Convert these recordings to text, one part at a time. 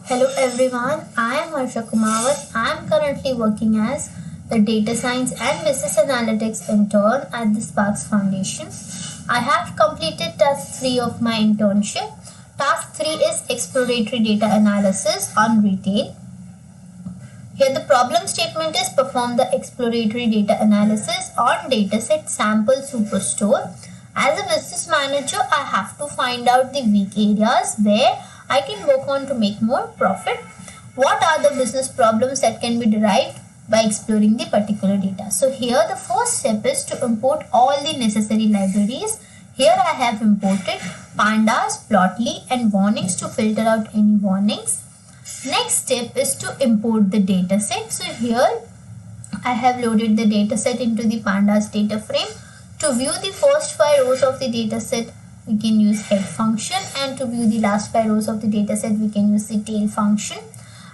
Hello everyone, I am Harsha Kumawat. I am currently working as the Data Science and Business Analytics intern at the Sparks Foundation. I have completed task 3 of my internship. Task 3 is Exploratory Data Analysis on Retail. Here the problem statement is perform the exploratory data analysis on dataset SampleSuperstore. As a business manager, I have to find out the weak areas where I can work on to make more profit. What are the business problems that can be derived by exploring the particular data? So here the first step is to import all the necessary libraries. Here I have imported pandas, plotly and warnings to filter out any warnings. Next step is to import the dataset. So here I have loaded the dataset into the pandas data frame. To view the first 5 rows of the dataset, we can use head function, and to view the last 5 rows of the dataset, we can use the tail function.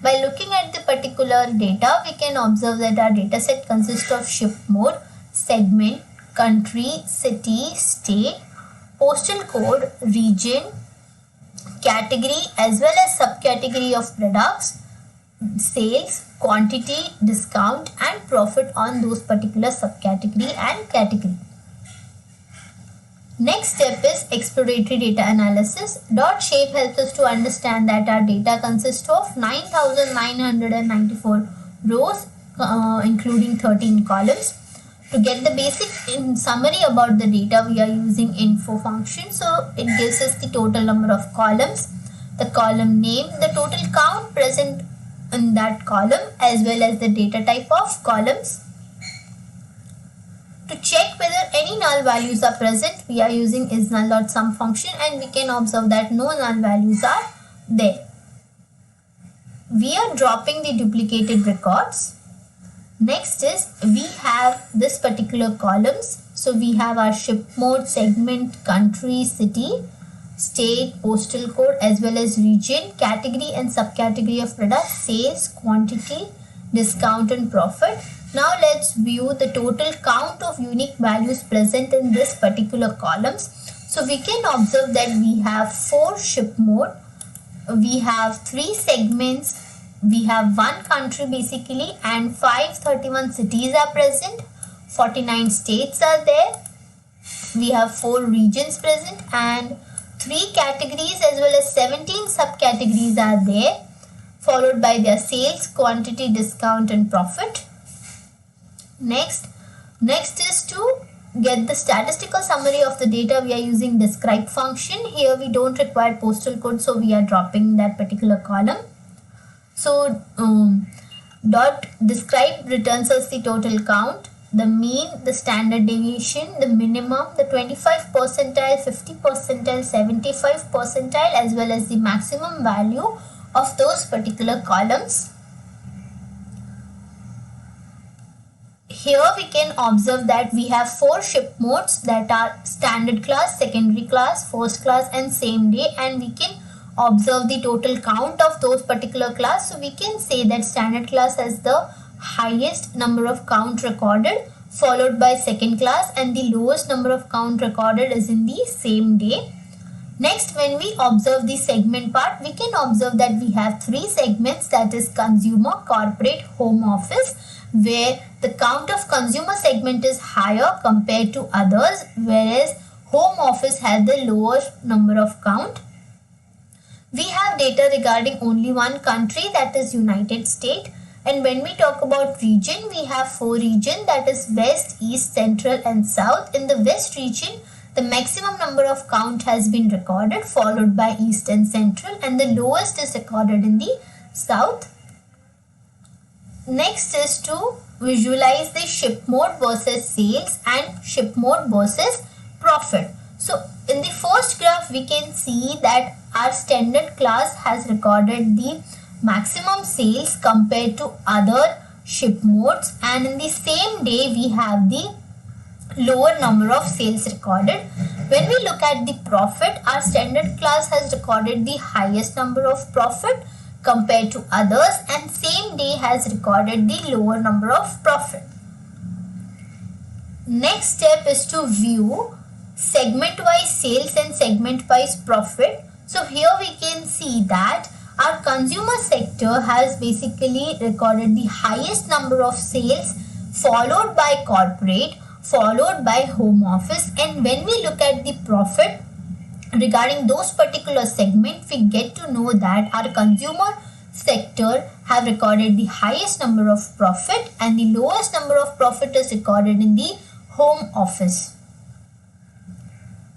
By looking at the particular data, we can observe that our dataset consists of ship mode, segment, country, city, state, postal code, region, category as well as subcategory of products, sales, quantity, discount and profit on those particular subcategory and category. Next step is exploratory data analysis. Dot shape helps us to understand that our data consists of 9,994 rows including 13 columns. To get the basic summary about the data, we are using info function. So it gives us the total number of columns, the column name, the total count present in that column as well as the data type of columns. To check whether any null values are present, we are using isNull.sum function and we can observe that no null values are there. We are dropping the duplicated records. Next is we have this particular columns. So we have our ship mode, segment, country, city, state, postal code as well as region, category and subcategory of product, sales, quantity, discount and profit. Now let's view the total count of unique values present in this particular columns. So we can observe that we have 4 ship mode, we have 3 segments, we have 1 country basically and 531 cities are present, 49 states are there, we have 4 regions present and 3 categories as well as 17 subcategories are there, followed by their sales, quantity, discount and profit. Next is to get the statistical summary of the data. We are using describe function. Here we don't require postal code, so we are dropping that particular column. So dot describe returns us the total count, the mean, the standard deviation, the minimum, the 25 percentile, 50 percentile, 75 percentile as well as the maximum value of those particular columns. Here we can observe that we have 4 ship modes that are standard class, secondary class, first class and same day, and we can observe the total count of those particular class. So we can say that standard class has the highest number of count recorded, followed by second class, and the lowest number of count recorded is in the same day. Next, when we observe the segment part, we can observe that we have 3 segments, that is consumer, corporate, home office, where the count of consumer segment is higher compared to others, whereas home office has the lower number of count. We have data regarding only one country, that is United States. And when we talk about region, we have 4 regions, that is West, East, Central and South. In the West region, the maximum number of count has been recorded, followed by East and Central, and the lowest is recorded in the South. Next is to visualize the ship mode versus sales and ship mode versus profit. So in the first graph, we can see that our standard class has recorded the maximum sales compared to other ship modes, and in the same day we have the lower number of sales recorded. When we look at the profit, our standard class has recorded the highest number of profit compared to others, and same day has recorded the lower number of profit. Next step is to view segment wise sales and segment wise profit. So here we can see that Our consumer sector has basically recorded the highest number of sales, followed by corporate, followed by home office. And when we look at the profit regarding those particular segments, we get to know that our consumer sector have recorded the highest number of profit and the lowest number of profit is recorded in the home office.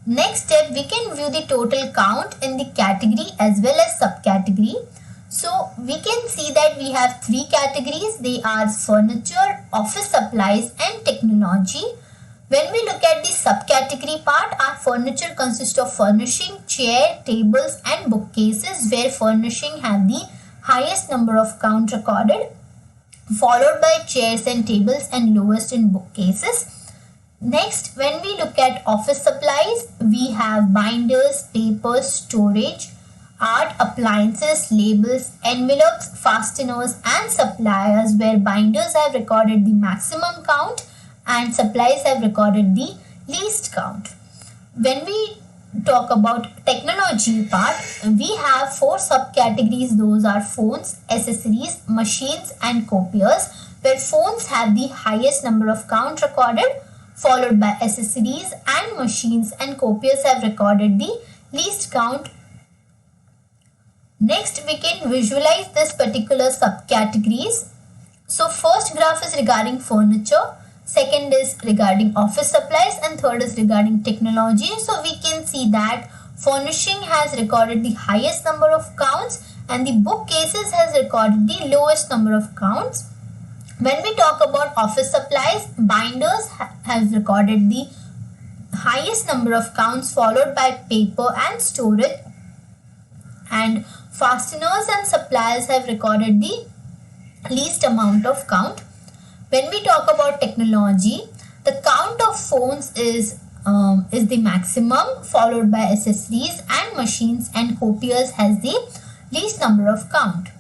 Next step, we can view the total count in the category as well as subcategory. So we can see that we have three categories. They are furniture, office supplies and technology. When we look at the subcategory part, our furniture consists of furnishing, chair, tables and bookcases, where furnishing have the highest number of count recorded, followed by chairs and tables and lowest in bookcases. Next, when we look at office supplies, we have binders, papers, storage, art, appliances, labels, envelopes, fasteners and suppliers, where binders have recorded the maximum count and supplies have recorded the least count. When we talk about technology part, we have four subcategories. Those are phones, accessories, machines and copiers, where phones have the highest number of count recorded, followed by accessories and machines, and copiers have recorded the least count. Next, we can visualize this particular subcategories. So first graph is regarding furniture, second is regarding office supplies and third is regarding technology. So we can see that furnishing has recorded the highest number of counts and the bookcases has recorded the lowest number of counts. When we talk about office supplies, binders has recorded the highest number of counts, followed by paper and storage, and fasteners and supplies have recorded the least amount of count. When we talk about technology, the count of phones is the maximum, followed by accessories and machines, and copiers has the least number of count.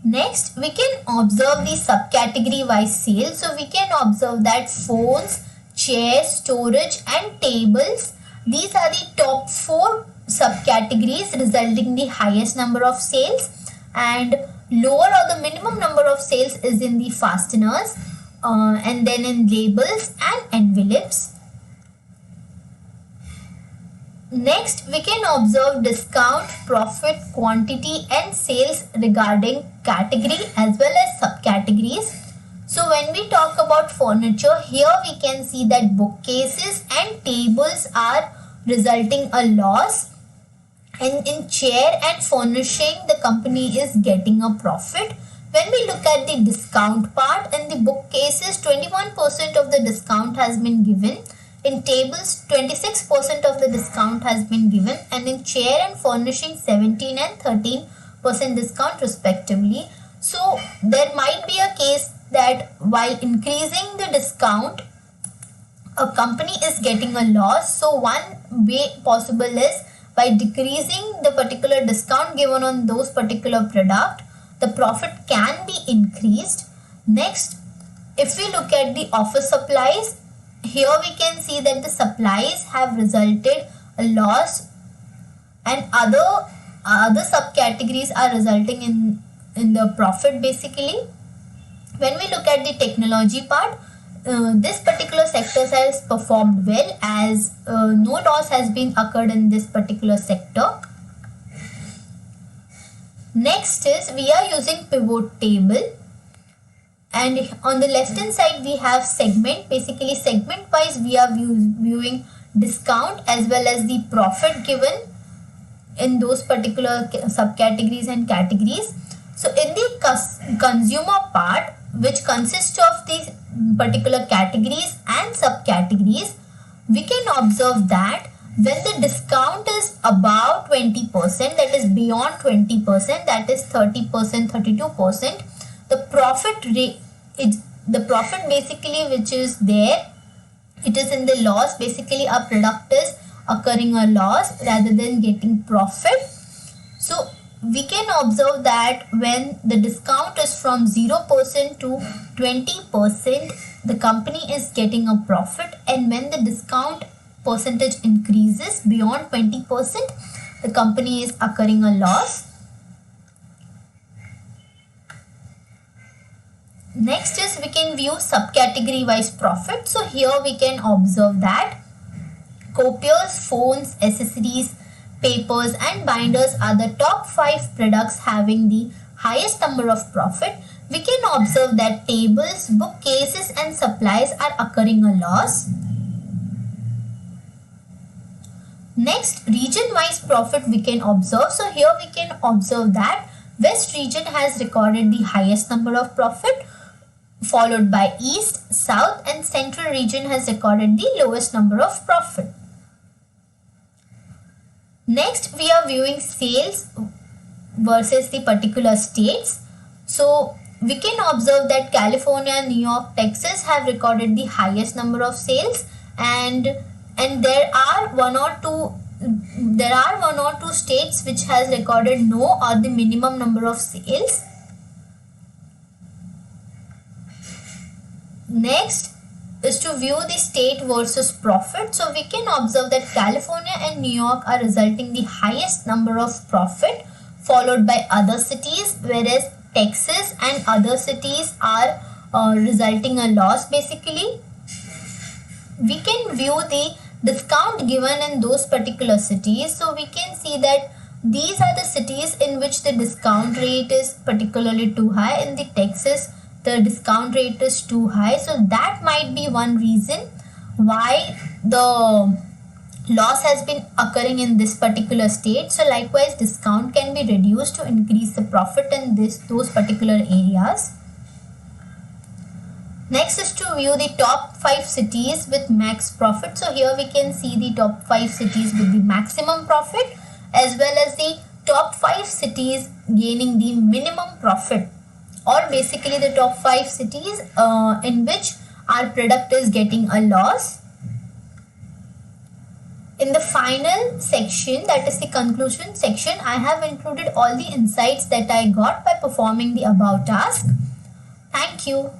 Next, we can observe the subcategory wise sales. So we can observe that phones, chairs, storage and tables, these are the top four subcategories resulting in the highest number of sales, and lower or the minimum number of sales is in the fasteners and then in labels and envelopes. Next, we can observe discount, profit, quantity and sales regarding category as well as subcategories. So when we talk about furniture, here we can see that bookcases and tables are resulting a loss, and in chair and furnishing the company is getting a profit. When we look at the discount part, in the bookcases 21% of the discount has been given, in tables 26% of the discount has been given, and in chair and furnishing 17 and 13% discount respectively. So there might be a case that while increasing the discount, a company is getting a loss. So one way possible is by decreasing the particular discount given on those particular product, the profit can be increased. Next, if we look at the office supplies, here we can see that the supplies have resulted a loss and other subcategories are resulting in the profit basically. When we look at the technology part, this particular sector has performed well as no loss has been occurred in this particular sector. Next is we are using pivot table, and on the left hand side we have segment. Basically segment wise we are viewing discount as well as the profit given in those particular subcategories and categories. So in the consumer part, which consists of these particular categories and subcategories, we can observe that when the discount is above 20%, that is beyond 20%, that is 30%, 32%, the profit rate, the profit basically which is there, it is in the loss. Basically our product is occurring a loss rather than getting profit. So we can observe that when the discount is from 0% to 20%, the company is getting a profit, and when the discount percentage increases beyond 20%, the company is occurring a loss. Next is we can view subcategory wise profit. So here we can observe that copiers, phones, accessories, papers and binders are the top 5 products having the highest number of profit. We can observe that tables, bookcases and supplies are occurring a loss. Next, region-wise profit we can observe. So here we can observe that West region has recorded the highest number of profit, followed by East, South and Central region has recorded the lowest number of profit. Next, we are viewing sales versus the particular states. So we can observe that California, New York, Texas have recorded the highest number of sales, and there are one or two states which has recorded no or the minimum number of sales. Next is to view the state versus profit. So we can observe that California and New York are resulting the highest number of profit, followed by other cities, whereas Texas and other cities are resulting a loss basically. We can view the discount given in those particular cities. So we can see that these are the cities in which the discount rate is particularly too high. In the Texas, the discount rate is too high. So that might be one reason why the loss has been occurring in this particular state. So likewise, discount can be reduced to increase the profit in those particular areas. Next is to view the top 5 cities with max profit. So here we can see the top 5 cities with the maximum profit as well as the top 5 cities gaining the minimum profit, or basically the top 5 cities in which our product is getting a loss. In the final section, that is the conclusion section, I have included all the insights that I got by performing the above task. Thank you.